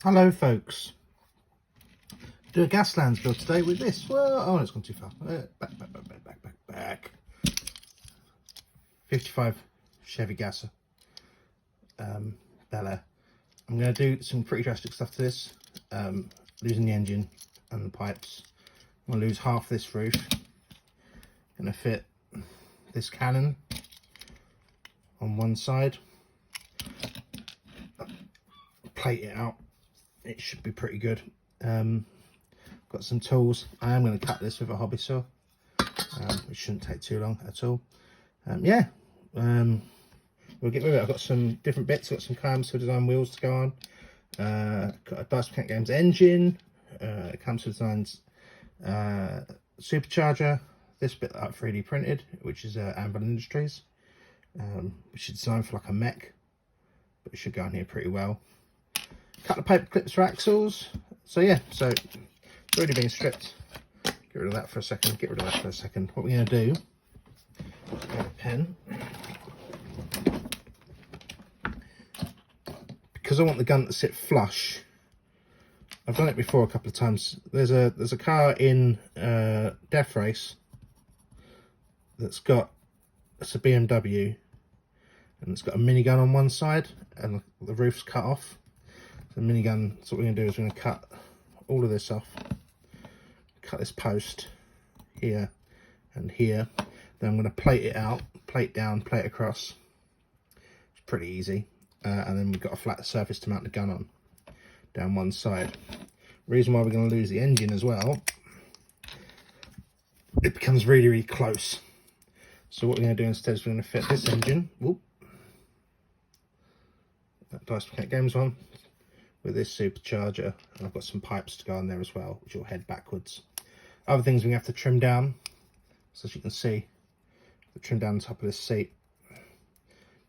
Hello folks, do a Gaslands build today with this. Well, oh, it's gone too far. Back. 55 Chevy Gasser, Bel Air. I'm going to do some pretty drastic stuff to this, losing the engine and the pipes. I'm going to lose half this roof. Going to fit this cannon on one side, plate it out. It should be pretty good. Got some tools. I am going to cut this with a hobby saw, which shouldn't take too long at all. We'll get with it. I've got some different bits. I've got some Camshaft design wheels to go on. Got a Drivetrain Games engine, Camshaft Designs supercharger. This bit that I've 3D printed, which is Anvil Industries, which is designed for like a mech, but it should go on here pretty well. Cut the paper clips for axles. So yeah, so it's already been stripped. Get rid of that for a second. Get rid of that for a second. What we're going to do, get a pen, because I want the gun to sit flush. I've done it before a couple of times. There's a car in Death Race that's got, it's a BMW, and it's got a minigun on one side, and the roof's cut off. The minigun, so what we're going to do is we're going to cut all of this off, cut this post here and here, then I'm going to plate it out, plate down, plate across. It's pretty easy, and then we've got a flat surface to mount the gun on down one side. Reason why we're going to lose the engine as well, it becomes really, really close. So what we're going to do instead is we're going to fit this engine, that Drivetrain Games one, with this supercharger, and I've got some pipes to go on there as well, which will head backwards. Other things we have to trim down, so as you can see, trim down the top of this seat,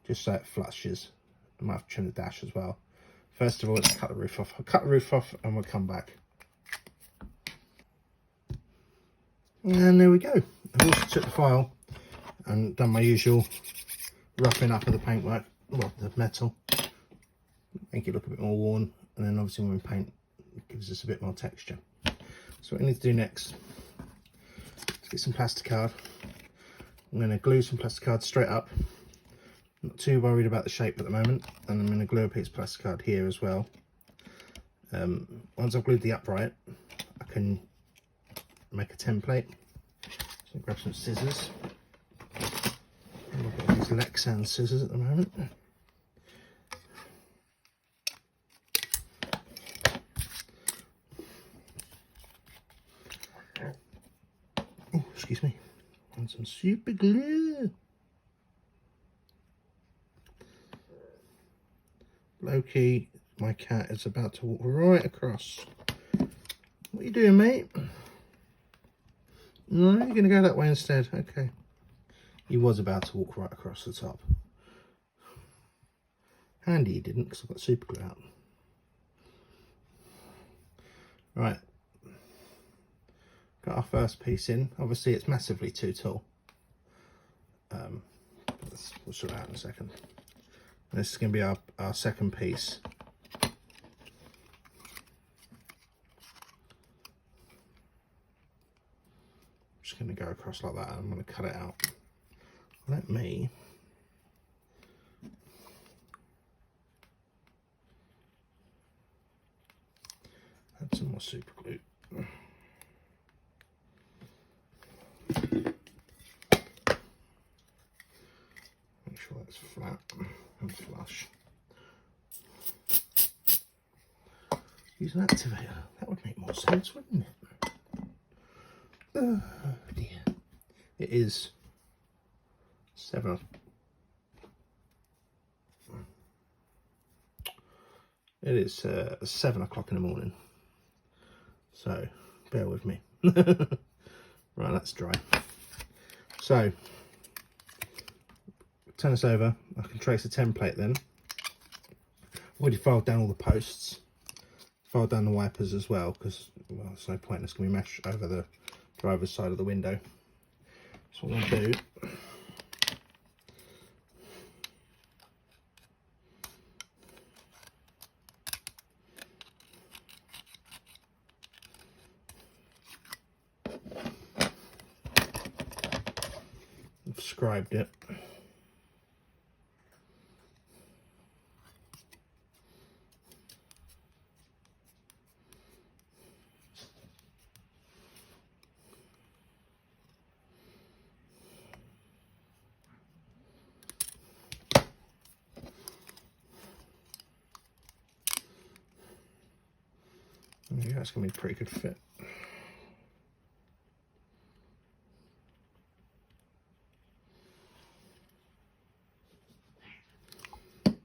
just so it flushes. I might have to trim the dash as well. First of all, let's cut the roof off. I'll cut the roof off and we'll come back. And there we go. I've also took the file and done my usual roughing up of the paintwork, well, the metal, make it look a bit more worn. And then obviously when we paint, it gives us a bit more texture. So what we need to do next, let's get some plastic card. I'm going to glue some plastic card straight up. Not too worried about the shape at the moment. And I'm going to glue a piece of plastic card here as well. Once I've glued the upright, I can make a template. So grab some scissors. I've got these Gaslands scissors at the moment. Excuse me, and some super glue. Loki, my cat, is about to walk right across. What are you doing, mate? No, you're going to go that way instead. Okay. He was about to walk right across the top. Handy he didn't, because I've got super glue out. Right. Got our first piece in. Obviously it's massively too tall. We'll sort it out in a second. And this is going to be our second piece. Just going to go across like that, and I'm going to cut it out. Let me add some more super glue. Make sure that's flat and flush. Use an activator. That would make more sense, wouldn't it? Oh dear. It is 7. It is 7 o'clock in the morning. So bear with me. Right, that's dry. So turn this over. I can trace a template then. I've already filed down all the posts, filed down the wipers as well, because well, there's no point, it's going to be meshed over the driver's side of the window. So what I'm going to do, described it. Yeah, that's going to be a pretty good fit.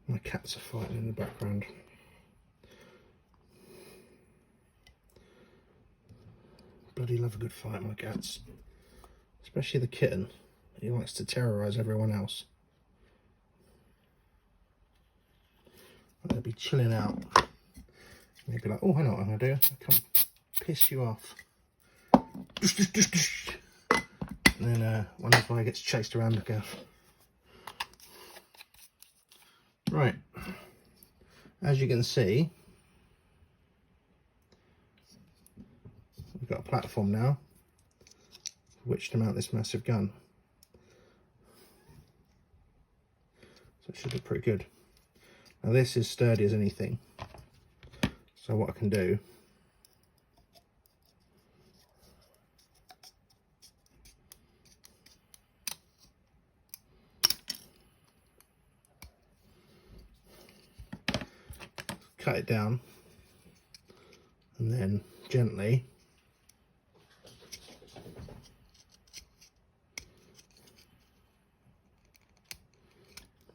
My cats are fighting in the background. Bloody love a good fight, my cats. Especially the kitten. He likes to terrorise everyone else. They'll be chilling out. And they'll be like, oh, I know what I'm going to do. I'll come piss you off. And then one of them gets chased around the gaff. Right. As you can see, we've got a platform now for which to mount this massive gun. So it should look pretty good. Now this is sturdy as anything. So what I can do, cut it down and then gently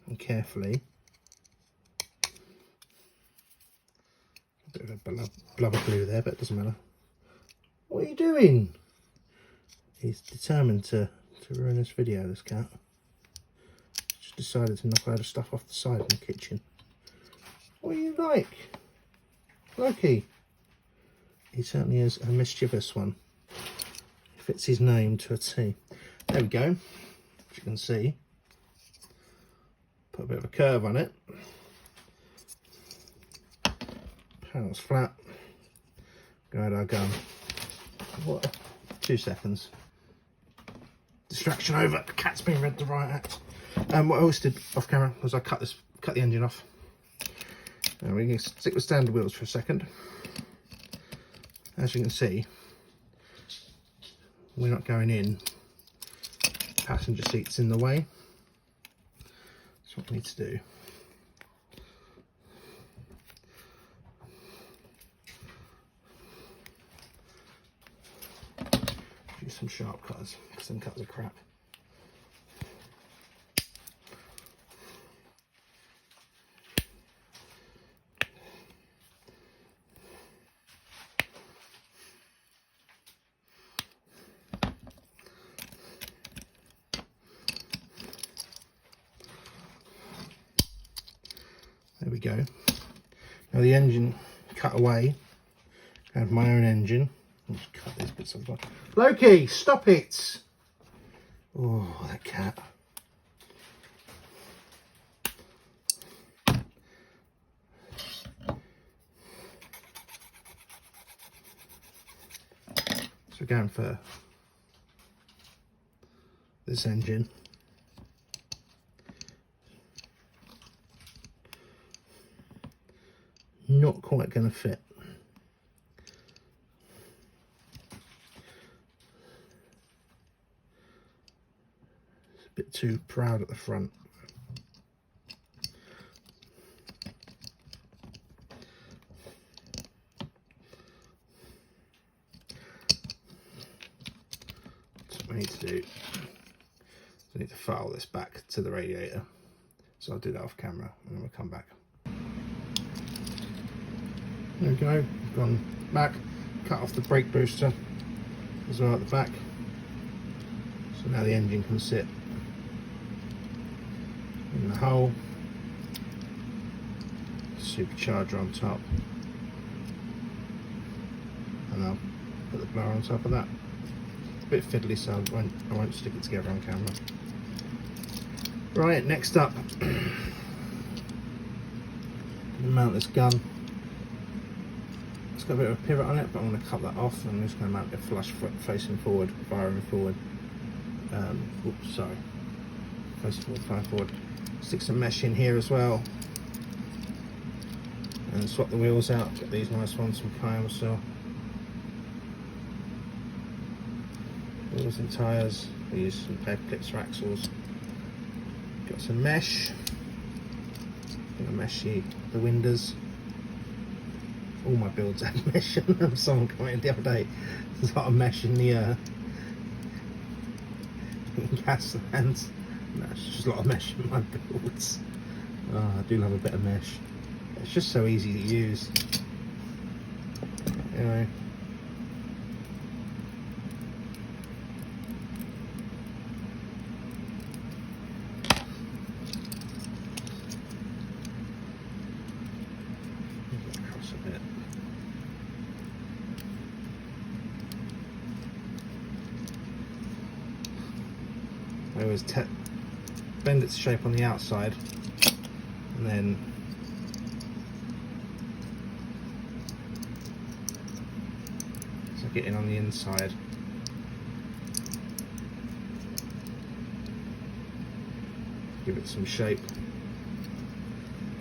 and carefully, a bit of a blubber glue there, but it doesn't matter. What are you doing? He's determined to ruin this video, this cat. Just decided to knock a load of stuff off the side in the kitchen. What are you like? Loki. He certainly is a mischievous one. He fits his name to a T. There we go. As you can see, put a bit of a curve on it. Panels flat. Go at our gun. What? 2 seconds. Distraction over. The cat's been read the riot act. What I also did off camera was I cut the engine off. Now we can stick with standard wheels for a second. As you can see, we're not going in. Passenger seat's in the way. That's what we need to do. Use some sharp cutters, because some cutters are crap. There we go. Now the engine cut away. I have my own engine. I'll just cut these bits off. Loki, stop it! Oh, that cat. So we're going for this engine. Not quite going to fit. It's a bit too proud at the front. So what we need to do is I need to file this back to the radiator. So I'll do that off camera and then we'll come back. There we go, gone back, cut off the brake booster as well at the back. So now the engine can sit in the hole. Supercharger on top. And I'll put the blower on top of that. It's a bit fiddly, so I won't stick it together on camera. Right, next up, mount this gun. It's got a bit of a pivot on it, but I'm going to cut that off. I'm just going to mount it flush facing forward, firing forward. Oops, sorry. close forward, far forward. Stick some mesh in here as well. And swap the wheels out. Get these nice ones from Kyle still. Wheels and tyres. We use some paper clips for axles. Got some mesh. Gonna mesh the windows. All my builds had mesh on them. Someone commented the other day, there's a lot of mesh in the Gaslands. No, it's just a lot of mesh in my builds. Oh, I do love a bit of mesh. It's just so easy to use. Anyway. Across a bit. I always bend its shape on the outside and then get in on the inside. Give it some shape,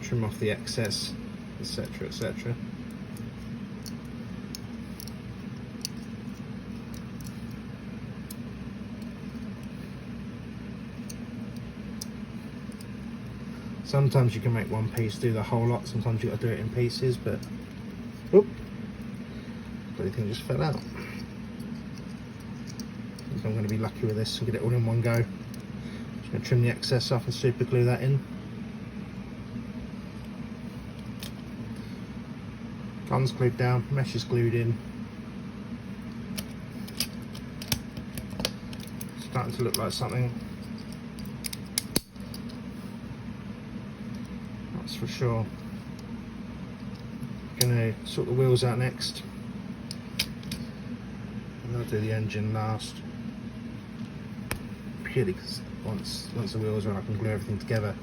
trim off the excess, etc, etc. Sometimes you can make one piece do the whole lot, sometimes you've got to do it in pieces, but whoop, bloody thing just fell out. I'm going to be lucky with this and get it all in one go. Just going to trim the excess off and super glue that in. Gun's glued down, mesh is glued in. Starting to look like something. That's for sure. Going to sort the wheels out next. And I'll do the engine last. Purely because once the wheels are on, I can glue everything together.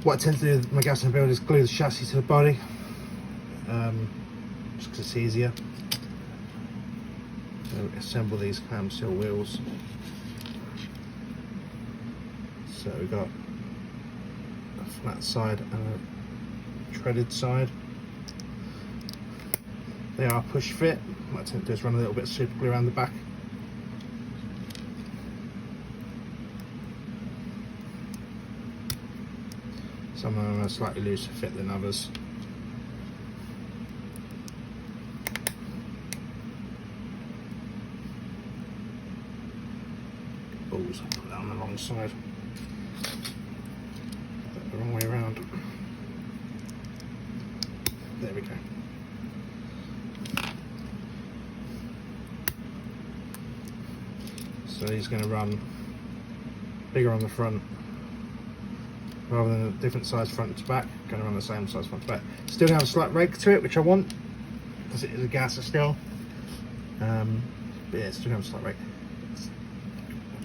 What I tend to do with my Gaslands build is glue the chassis to the body, just because it's easier. So assemble these clam seal wheels. So we've got a flat side and a treaded side. They are push fit. What I tend to do is run a little bit of super glue around the back. Some of them are slightly looser fit than others. Balls, I put that on the wrong side. Put that the wrong way around. There we go. So he's going to run bigger on the front. Rather than a different size front to back, going to run the same size front to back. Still going to have a slight rake to it, which I want, because it is a gasser still. But yeah, it's still going to have a slight rake.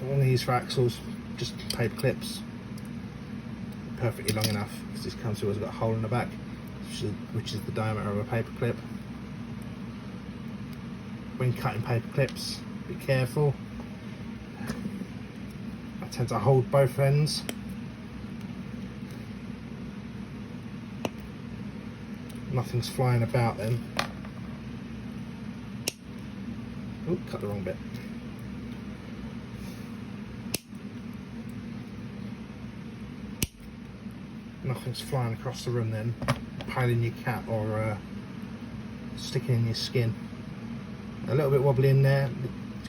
I want to use for axles, just paper clips. Perfectly long enough, because this comes has got a hole in the back, which is the diameter of a paper clip. When cutting paper clips, be careful. I tend to hold both ends. Nothing's flying about then. Oh, cut the wrong bit. Nothing's flying across the room then, piling your cat or sticking in your skin. A little bit wobbly in there.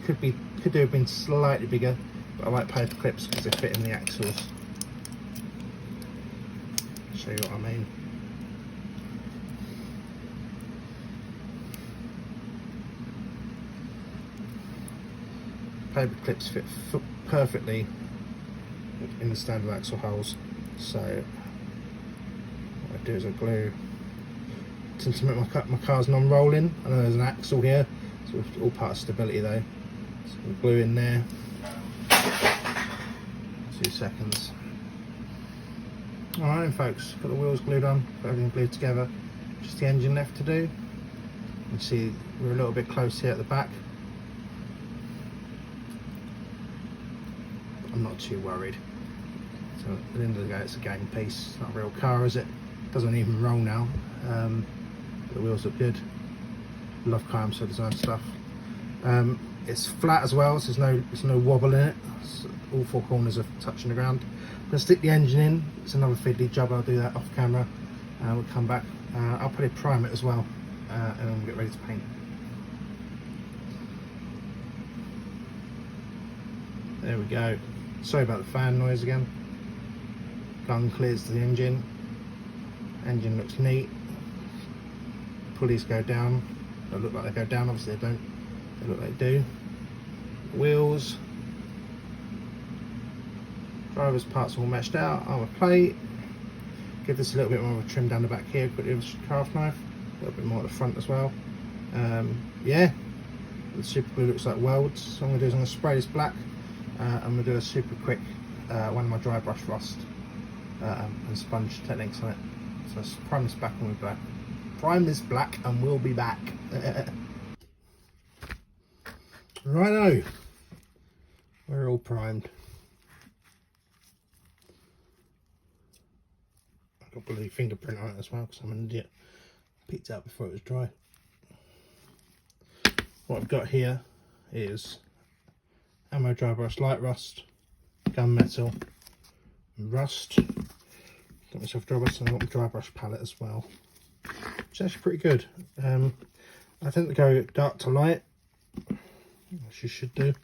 It could have been slightly bigger, but I like paper clips because they fit in the axles. Show you what I mean. Paper clips fit perfectly in the standard axle holes, so what I do is I glue to make my car's non-rolling. I know there's an axle here, so it's all part of stability though. So we'll glue in there. 2 seconds. Alright then folks, got the wheels glued on, got everything glued together. Just the engine left to do. You can see we're a little bit close here at the back. I'm not too worried. So at the end of the day, it's a game piece. It's not a real car, is it? Doesn't even roll now. The wheels look good. Love Kiamso design stuff. It's flat as well, so there's no wobble in it. All four corners are touching the ground. I'm gonna stick the engine in. It's another fiddly job. I'll do that off camera. We'll come back. I'll probably prime it as well, and then we'll get ready to paint. There we go. Sorry about the fan noise again. Gun clears to the engine. Engine looks neat. Pulleys go down. They look like they go down, obviously they don't. They look like they do. Wheels. Driver's parts all meshed out. Armour plate. Give this a little bit more of a trim down the back here, quickly with a craft knife. A little bit more at the front as well. Yeah, the super glue looks like welds. So what I'm going to do is I'm going to spray this black. I'm going to do a super quick one of my dry brush rust and sponge techniques on it. So let's prime this black and we'll be back. Prime this black and we'll be back. Righto, we're all primed. I've got a bloody fingerprint on it as well because I'm an idiot. Picked it up before it was dry. What I've got here is ammo dry brush, light rust, gunmetal, and rust. Got myself dry brush and I've got my dry brush palette as well. Which is actually pretty good. I tend to go dark to light, which you should do.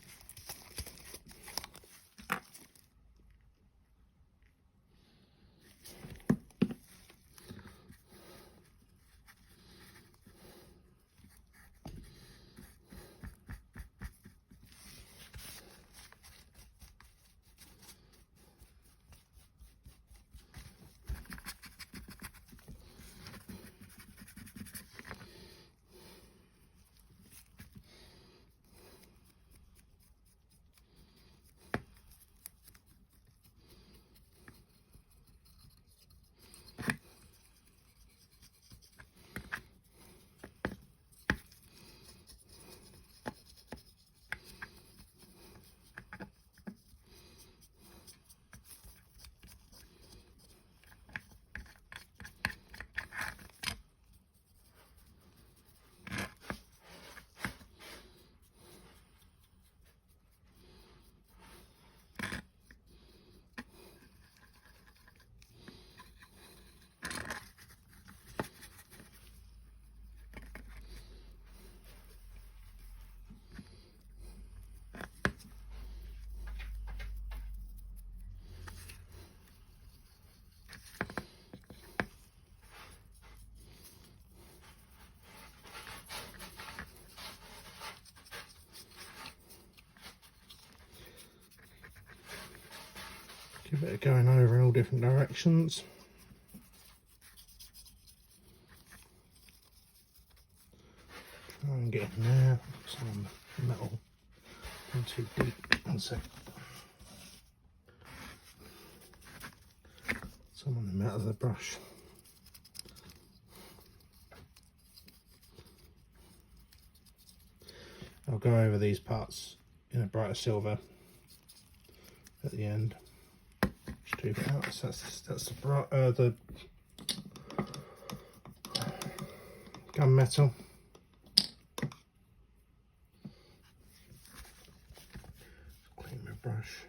Give it a going over in all different directions. Try and get in there. Some metal. Not too deep. One sec. Some on the metal of the brush. I'll go over these parts in a brighter silver at the end. Just it out. So that's the gunmetal. Clean my brush.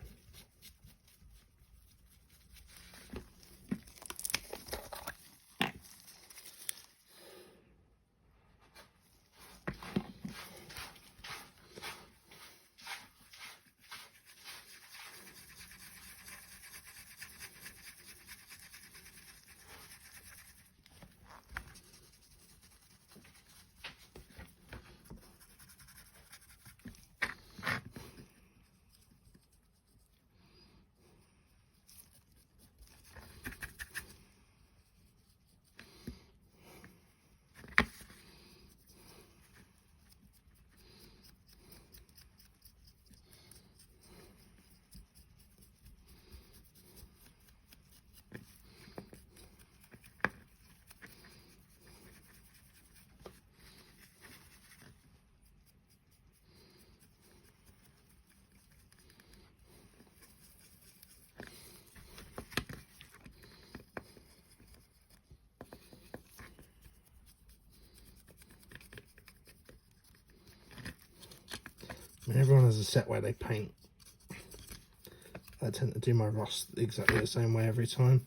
Everyone has a set way they paint. I tend to do my rust exactly the same way every time.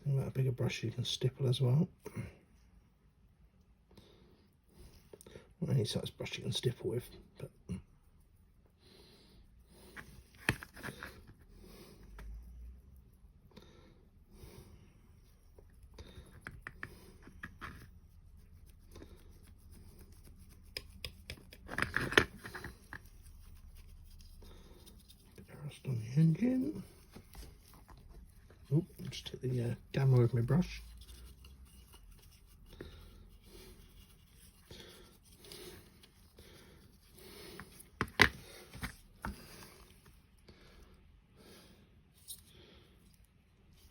About a bigger brush you can stipple as well. Not any size brush you can stipple with, but bit of rust on the engine. Oh, just take the gamma with my brush.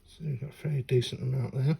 So we've got a fairly decent amount there.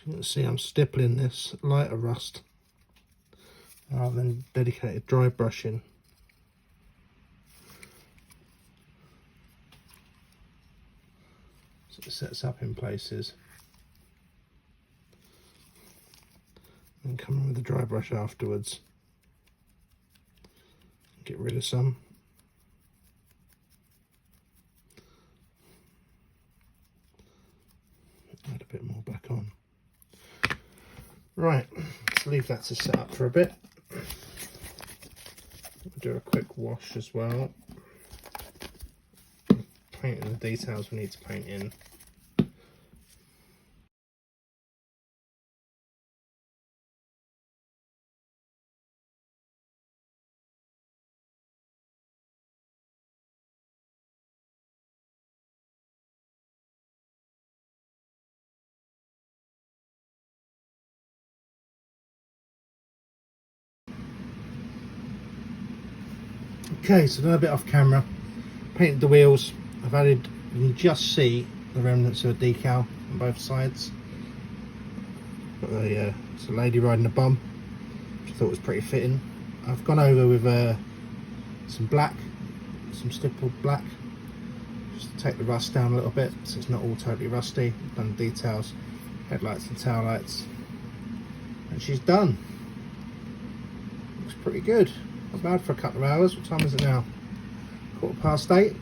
You can see I'm stippling this lighter rust rather than dedicated dry brushing. So it sets up in places. And come in with the dry brush afterwards. Get rid of some. Add a bit more back on. Right, let's leave that to set up for a bit. We'll do a quick wash as well. Paint in the details we need to paint in. Okay, so done a bit off camera. Painted the wheels. I've added, you can just see the remnants of a decal on both sides. Got the it's a lady riding a bum, which I thought was pretty fitting. I've gone over with some black, some stippled black, just to take the rust down a little bit so it's not all totally rusty. I've done the details, headlights and tail lights, and she's done. Looks pretty good. Not bad for a couple of hours. What time is it now? 8:15.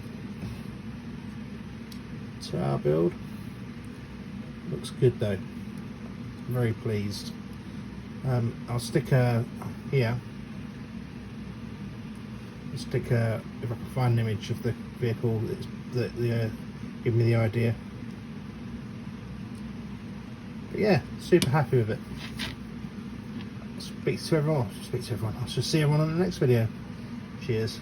2-hour build. Looks good though. I'm very pleased. I'll stick her here. I'll stick her, if I can find an image of the vehicle that give me the idea. But yeah, super happy with it. Speak to everyone. I shall see everyone on the next video. Cheers.